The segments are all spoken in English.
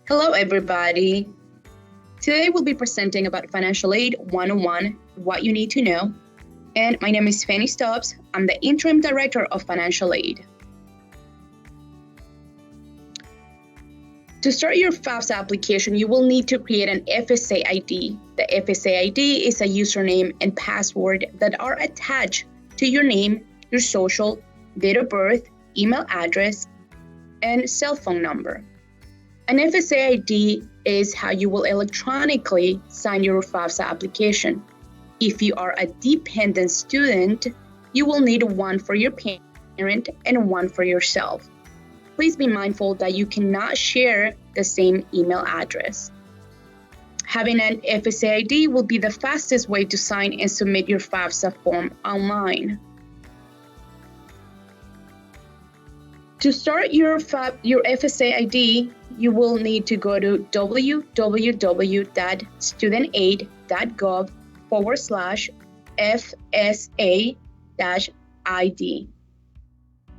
Hello, everybody. Today we'll be presenting about Financial Aid 101, what you need to know. And my name is Fanny Stubbs. I'm the Interim Director of Financial Aid. To start your FAFSA application, you will need to create an FSA ID. The FSA ID is a username and password that are attached to your name, your social, date of birth, email address, and cell phone number. An FSA ID is how you will electronically sign your FAFSA application. If you are a dependent student, you will need one for your parent and one for yourself. Please be mindful that you cannot share the same email address. Having an FSA ID will be the fastest way to sign and submit your FAFSA form online. To start your FSA ID, you will need to go to www.studentaid.gov/FSA-ID.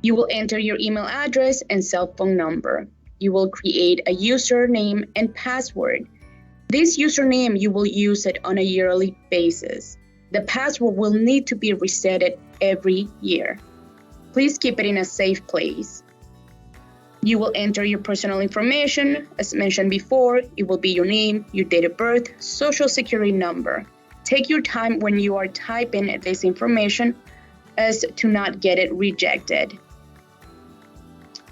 You will enter your email address and cell phone number. You will create a username and password. This username, you will use it on a yearly basis. The password will need to be reset every year. Please keep it in a safe place. You will enter your personal information. As mentioned before, it will be your name, your date of birth, social security number. Take your time when you are typing this information as to not get it rejected.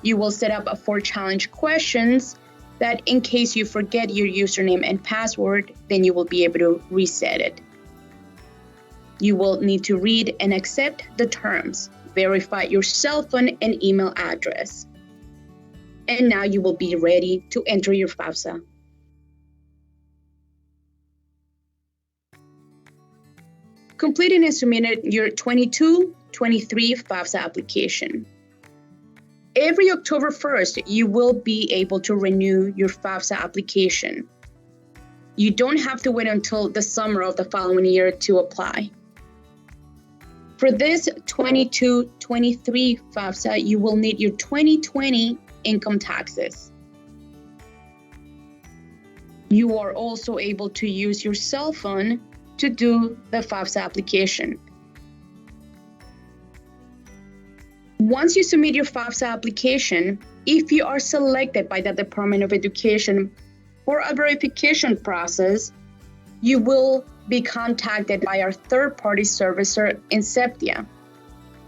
You will set up 4 challenge questions that in case you forget your username and password, then you will be able to reset it. You will need to read and accept the terms. Verify your cell phone and email address. And now you will be ready to enter your FAFSA. Completing and submitting your 22-23 FAFSA application. Every October 1st, you will be able to renew your FAFSA application. You don't have to wait until the summer of the following year to apply. For this 22-23 FAFSA, you will need your 2020 income taxes. You are also able to use your cell phone to do the FAFSA application. Once you submit your FAFSA application, if you are selected by the Department of Education for a verification process, you will be contacted by our third-party servicer, Inceptia.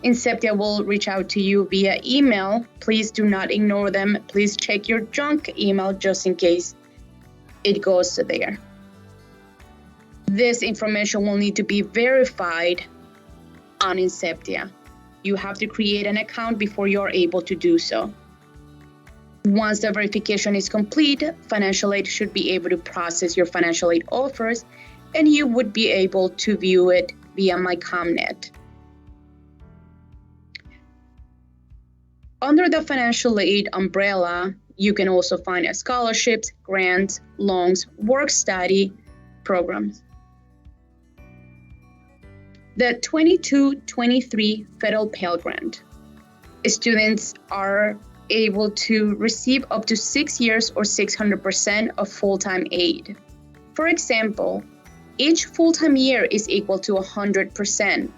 Inceptia will reach out to you via email. Please do not ignore them. Please check your junk email just in case it goes there. This information will need to be verified on Inceptia. You have to create an account before you are able to do so. Once the verification is complete, Financial Aid should be able to process your financial aid offers, and you would be able to view it via MyComNet. Under the financial aid umbrella, you can also find scholarships, grants, loans, work-study programs. The 22-23 Federal Pell Grant. Students are able to receive up to 6 years or 600% of full-time aid. For example, each full-time year is equal to 100%.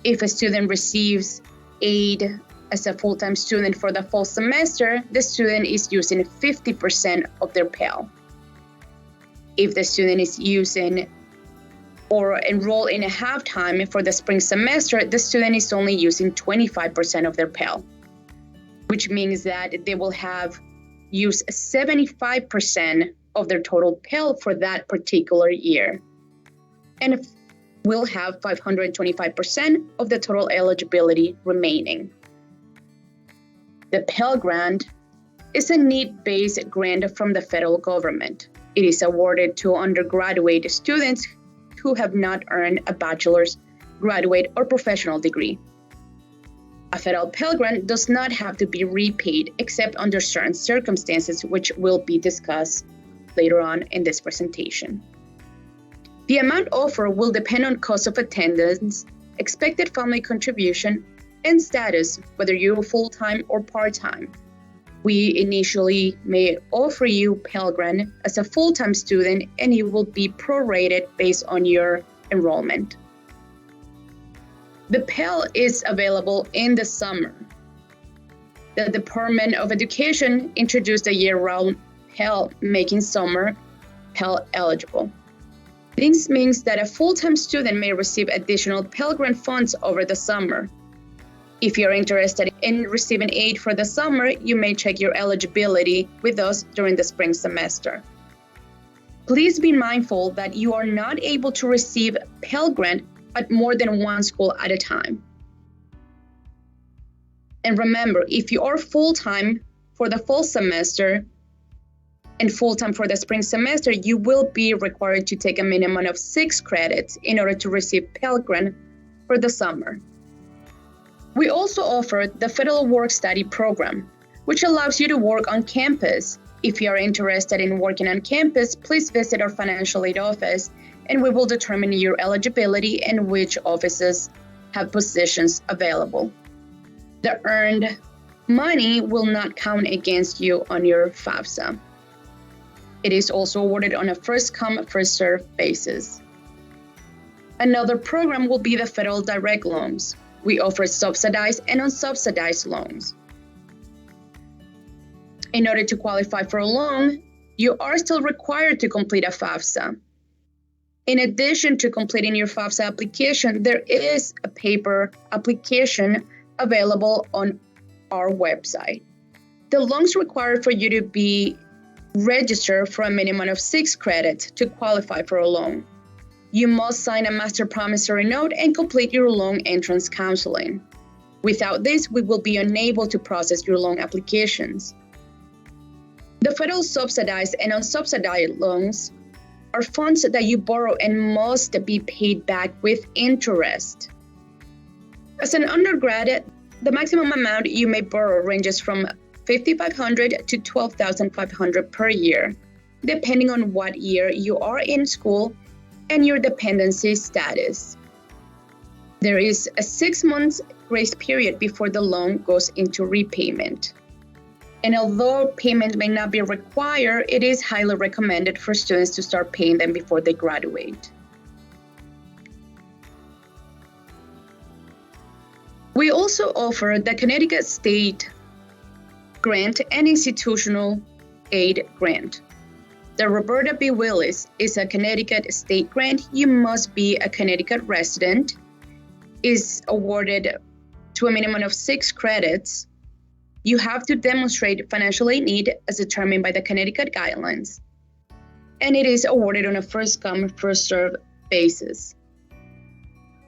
If a student receives aid as a full-time student for the fall semester, the student is using 50% of their Pell. If the student is using or enroll in a half-time for the spring semester, the student is only using 25% of their Pell, which means that they will have used 75% of their total Pell for that particular year, and will have 525% of the total eligibility remaining. The Pell Grant is a need-based grant from the federal government. It is awarded to undergraduate students who have not earned a bachelor's, graduate, or professional degree. A federal Pell Grant does not have to be repaid except under certain circumstances, which will be discussed later on in this presentation. The amount offered will depend on cost of attendance, expected family contribution, and status, whether you're full-time or part-time. We initially may offer you Pell Grant as a full-time student, and it will be prorated based on your enrollment. The Pell is available in the summer. The Department of Education introduced a year-round Pell, making summer Pell eligible. This means that a full-time student may receive additional Pell Grant funds over the summer. If you're interested in receiving aid for the summer, you may check your eligibility with us during the spring semester. Please be mindful that you are not able to receive Pell Grant at more than one school at a time. And remember, if you are full-time for the fall semester and full-time for the spring semester, you will be required to take a minimum of 6 credits in order to receive Pell Grant for the summer. We also offer the Federal Work Study Program, which allows you to work on campus. If you are interested in working on campus, please visit our financial aid office, and we will determine your eligibility and which offices have positions available. The earned money will not count against you on your FAFSA. It is also awarded on a first-come, first-served basis. Another program will be the Federal Direct Loans. We offer subsidized and unsubsidized loans. In order to qualify for a loan, you are still required to complete a FAFSA. In addition to completing your FAFSA application, there is a paper application available on our website. The loans require for you to be registered for a minimum of 6 credits to qualify for a loan. You must sign a master promissory note and complete your loan entrance counseling. Without this, we will be unable to process your loan applications. The federal subsidized and unsubsidized loans are funds that you borrow and must be paid back with interest. As an undergrad, the maximum amount you may borrow ranges from $5,500 to $12,500 per year, depending on what year you are in school and your dependency status. There is a 6-month grace period before the loan goes into repayment. And although payment may not be required, it is highly recommended for students to start paying them before they graduate. We also offer the Connecticut State Grant and Institutional Aid Grant. The Roberta B. Willis is a Connecticut state grant. You must be a Connecticut resident, is awarded to a minimum of 6 credits. You have to demonstrate financial aid need as determined by the Connecticut guidelines, and it is awarded on a first-come, first-served basis.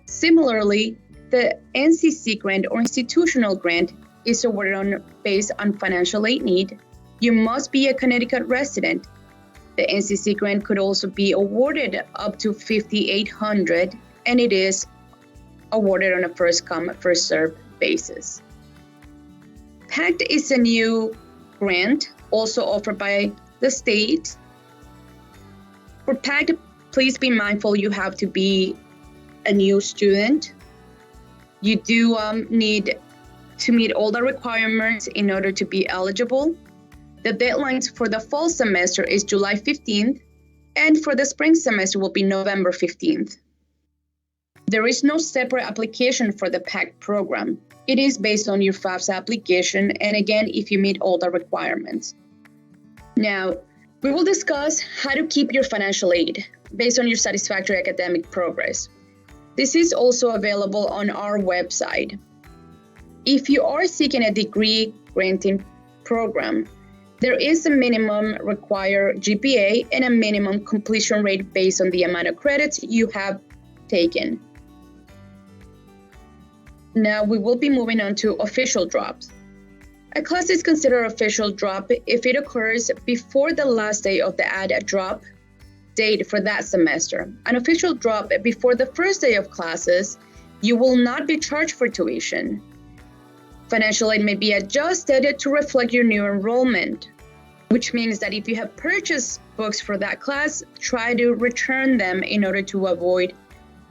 Similarly, the NCC grant or institutional grant is awarded based on financial aid need. You must be a Connecticut resident. The NCC grant could also be awarded up to $5,800, and it is awarded on a first-come, first-served basis. Pact is a new grant also offered by the state. For Pact, please be mindful you have to be a new student. You do need to meet all the requirements in order to be eligible. The deadlines for the fall semester is July 15th, and for the spring semester will be November 15th. There is no separate application for the Pact program. It is based on your FAFSA application, and again, if you meet all the requirements. Now, we will discuss how to keep your financial aid based on your satisfactory academic progress. This is also available on our website. If you are seeking a degree granting program, there is a minimum required GPA and a minimum completion rate based on the amount of credits you have taken. Now we will be moving on to official drops. A class is considered official drop if it occurs before the last day of the add drop date for that semester. An official drop before the first day of classes, you will not be charged for tuition. Financial aid may be adjusted to reflect your new enrollment, which means that if you have purchased books for that class, try to return them in order to avoid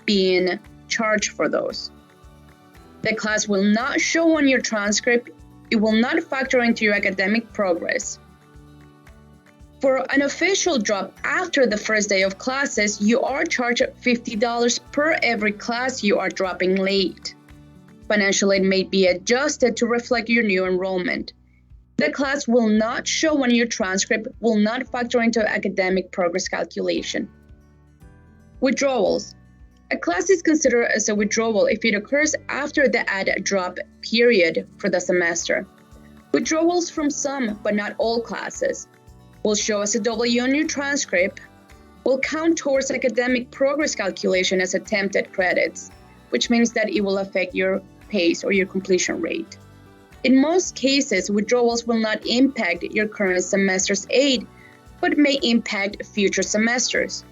being charged for those. The class will not show on your transcript It will not factor into your academic progress. For an official drop after the first day of classes, you are charged $50 per every class you are dropping late. Financial aid may be adjusted to reflect your new enrollment. The class will not show on your transcript, will not factor into academic progress calculation. Withdrawals. A class is considered as a withdrawal if it occurs after the add-drop period for the semester. Withdrawals from some, but not all classes, will show as a W on your transcript, will count towards academic progress calculation as attempted credits, which means that it will affect your pace or your completion rate. In most cases, withdrawals will not impact your current semester's aid, but may impact future semesters.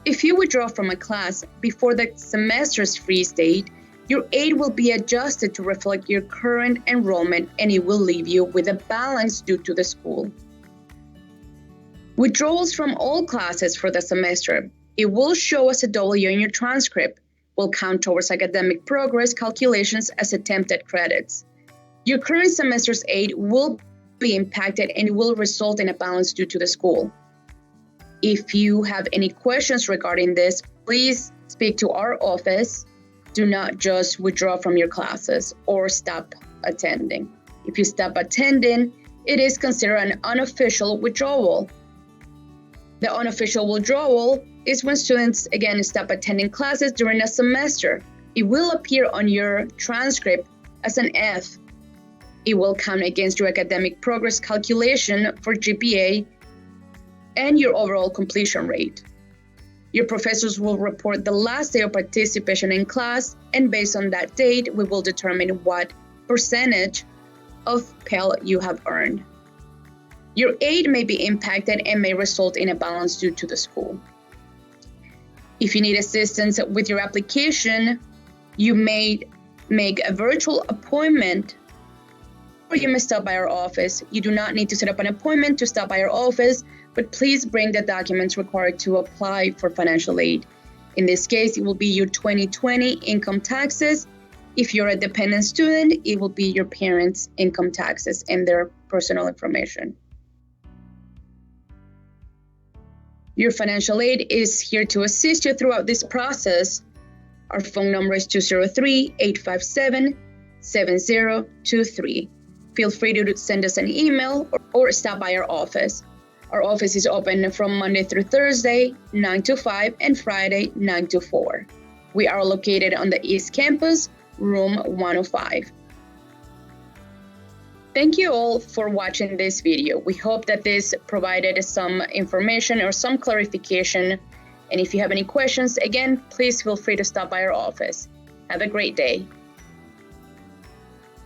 If you withdraw from a class before the semester's freeze date, your aid will be adjusted to reflect your current enrollment and it will leave you with a balance due to the school. Withdrawals from all classes for the semester, it will show as a W in your transcript, will count towards academic progress calculations as attempted credits. Your current semester's aid will be impacted and it will result in a balance due to the school. If you have any questions regarding this, please speak to our office. Do not just withdraw from your classes or stop attending. If you stop attending, it is considered an unofficial withdrawal. The unofficial withdrawal is when students, again, stop attending classes during a semester. It will appear on your transcript as an F. It will count against your academic progress calculation for GPA and your overall completion rate. Your professors will report the last day of participation in class, and based on that date, we will determine what percentage of Pell you have earned. Your aid may be impacted and may result in a balance due to the school. If you need assistance with your application, you may make a virtual appointment or you may stop by our office. You do not need to set up an appointment to stop by our office, but please bring the documents required to apply for financial aid. In this case, it will be your 2020 income taxes. If you're a dependent student, it will be your parents' income taxes and their personal information. Your financial aid is here to assist you throughout this process. Our phone number is 203-857-7023. Feel free to send us an email or stop by our office. Our office is open from Monday through Thursday, 9 to 5, and Friday, 9 to 4. We are located on the East Campus, room 105. Thank you all for watching this video. We hope that this provided some information or some clarification. And if you have any questions, again, please feel free to stop by our office. Have a great day.